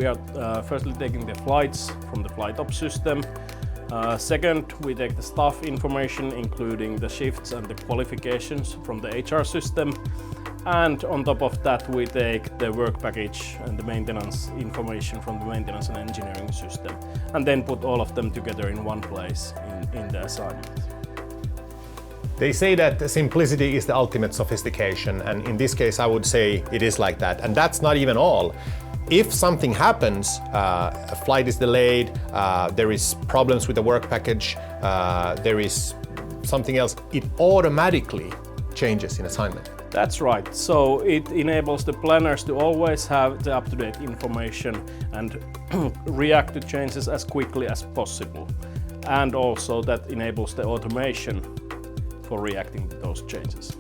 we are firstly taking the flights from the flight ops system. Second, we take the staff information, including the shifts and the qualifications from the HR system. And on top of that, we take the work package and the maintenance information from the maintenance and engineering system, and then put all of them together in one place in the assignment. They say that simplicity is the ultimate sophistication, and in this case I would say it is like that. And that's not even all. If something happens, a flight is delayed, there is problems with the work package, there is something else, it automatically changes in assignment. That's right. So it enables the planners to always have the up-to-date information and react to changes as quickly as possible. And also that enables the automation for reacting to those changes.